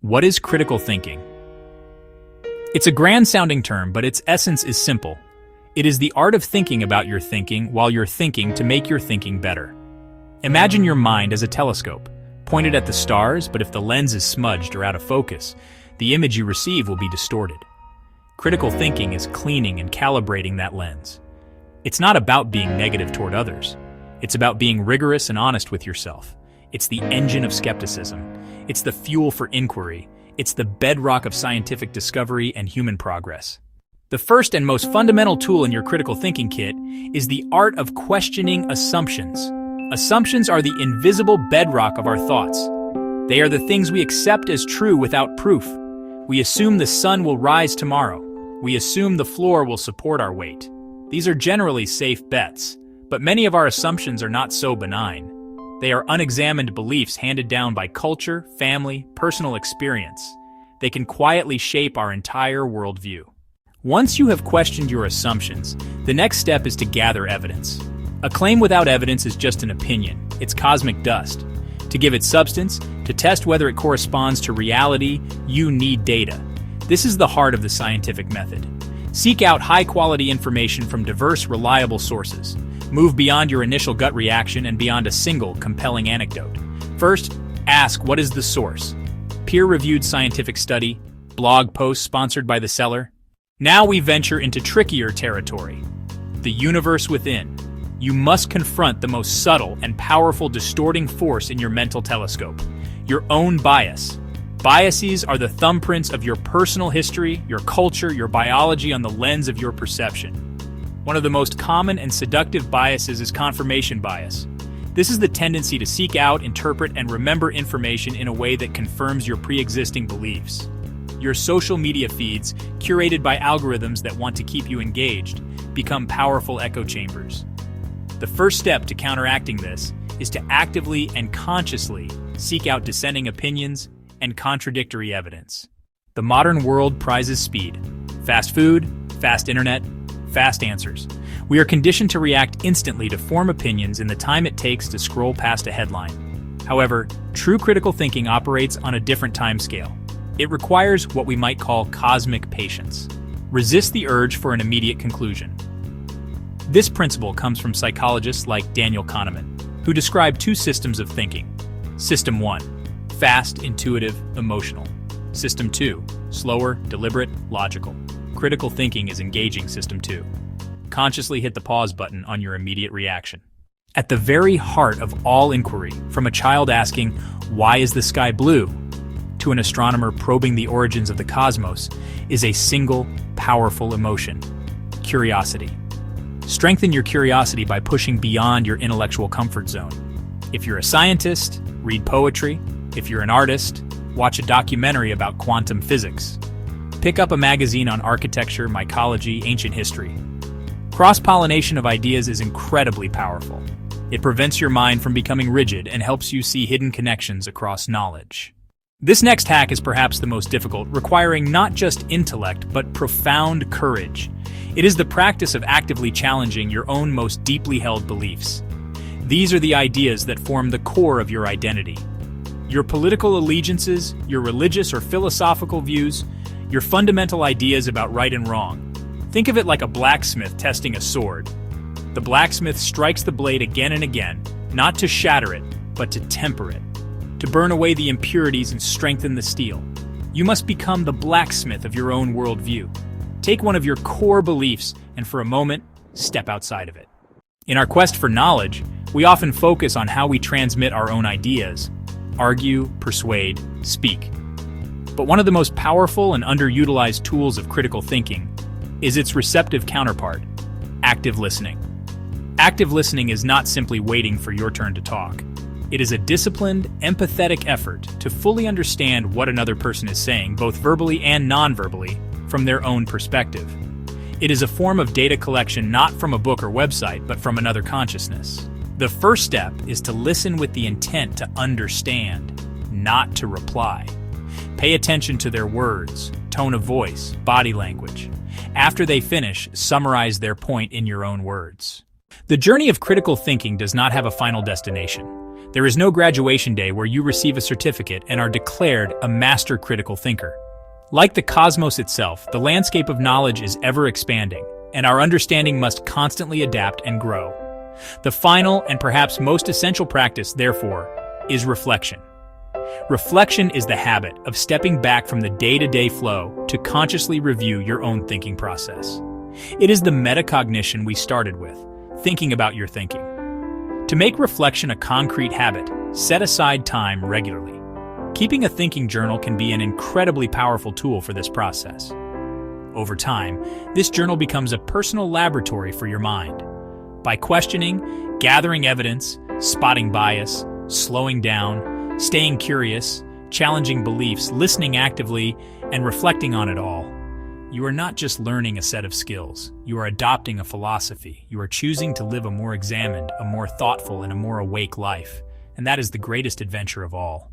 What is critical thinking? It's a grand-sounding term, but its essence is simple. It is the art of thinking about your thinking while you're thinking to make your thinking better. Imagine your mind as a telescope, pointed at the stars, but if the lens is smudged or out of focus, the image you receive will be distorted. Critical thinking is cleaning and calibrating that lens. It's not about being negative toward others. It's about being rigorous and honest with yourself. It's the engine of skepticism. It's the fuel for inquiry. It's the bedrock of scientific discovery and human progress. The first and most fundamental tool in your critical thinking kit is the art of questioning assumptions. Assumptions are the invisible bedrock of our thoughts. They are the things we accept as true without proof. We assume the sun will rise tomorrow. We assume the floor will support our weight. These are generally safe bets, but many of our assumptions are not so benign. They are unexamined beliefs handed down by culture, family, personal experience. They can quietly shape our entire worldview. Once you have questioned your assumptions, the next step is to gather evidence. A claim without evidence is just an opinion. It's cosmic dust. To give it substance, to test whether it corresponds to reality, you need data. This is the heart of the scientific method. Seek out high-quality information from diverse, reliable sources. Move beyond your initial gut reaction and beyond a single, compelling anecdote. First, ask, what is the source? Peer-reviewed scientific study, blog posts sponsored by the seller? Now we venture into trickier territory. The universe within. You must confront the most subtle and powerful distorting force in your mental telescope, your own bias. Biases are the thumbprints of your personal history, your culture, your biology on the lens of your perception. One of the most common and seductive biases is confirmation bias. This is the tendency to seek out, interpret, and remember information in a way that confirms your pre-existing beliefs. Your social media feeds, curated by algorithms that want to keep you engaged, become powerful echo chambers. The first step to counteracting this is to actively and consciously seek out dissenting opinions and contradictory evidence. The modern world prizes speed. Fast food, fast internet, fast answers. We are conditioned to react instantly to form opinions in the time it takes to scroll past a headline. However, true critical thinking operates on a different timescale. It requires what we might call cosmic patience. Resist the urge for an immediate conclusion. This principle comes from psychologists like Daniel Kahneman, who describe two systems of thinking. System 1, fast, intuitive, emotional. System 2, slower, deliberate, logical. Critical thinking is engaging System 2. Consciously hit the pause button on your immediate reaction. At the very heart of all inquiry, from a child asking, "Why is the sky blue?" to an astronomer probing the origins of the cosmos, is a single, powerful emotion: curiosity. Strengthen your curiosity by pushing beyond your intellectual comfort zone. If you're a scientist, read poetry. If you're an artist, watch a documentary about quantum physics. Pick up a magazine on architecture, mycology, ancient history. Cross-pollination of ideas is incredibly powerful. It prevents your mind from becoming rigid and helps you see hidden connections across knowledge. This next hack is perhaps the most difficult, requiring not just intellect, but profound courage. It is the practice of actively challenging your own most deeply held beliefs. These are the ideas that form the core of your identity. Your political allegiances, your religious or philosophical views, your fundamental ideas about right and wrong. Think of it like a blacksmith testing a sword. The blacksmith strikes the blade again and again, not to shatter it, but to temper it, to burn away the impurities and strengthen the steel. You must become the blacksmith of your own worldview. Take one of your core beliefs and for a moment, step outside of it. In our quest for knowledge, we often focus on how we transmit our own ideas, argue, persuade, speak. But one of the most powerful and underutilized tools of critical thinking is its receptive counterpart, active listening. Active listening is not simply waiting for your turn to talk. It is a disciplined, empathetic effort to fully understand what another person is saying, both verbally and non-verbally, from their own perspective. It is a form of data collection not from a book or website, but from another consciousness. The first step is to listen with the intent to understand, not to reply. Pay attention to their words, tone of voice, body language. After they finish, summarize their point in your own words. The journey of critical thinking does not have a final destination. There is no graduation day where you receive a certificate and are declared a master critical thinker. Like the cosmos itself, the landscape of knowledge is ever expanding, and our understanding must constantly adapt and grow. The final and perhaps most essential practice, therefore, is reflection. Reflection is the habit of stepping back from the day-to-day flow to consciously review your own thinking process. It is the metacognition we started with, thinking about your thinking. To make reflection a concrete habit, set aside time regularly. Keeping a thinking journal can be an incredibly powerful tool for this process. Over time, this journal becomes a personal laboratory for your mind. By questioning, gathering evidence, spotting bias, slowing down, staying curious, challenging beliefs, listening actively, and reflecting on it all, you are not just learning a set of skills. You are adopting a philosophy. You are choosing to live a more examined, a more thoughtful, and a more awake life. And that is the greatest adventure of all.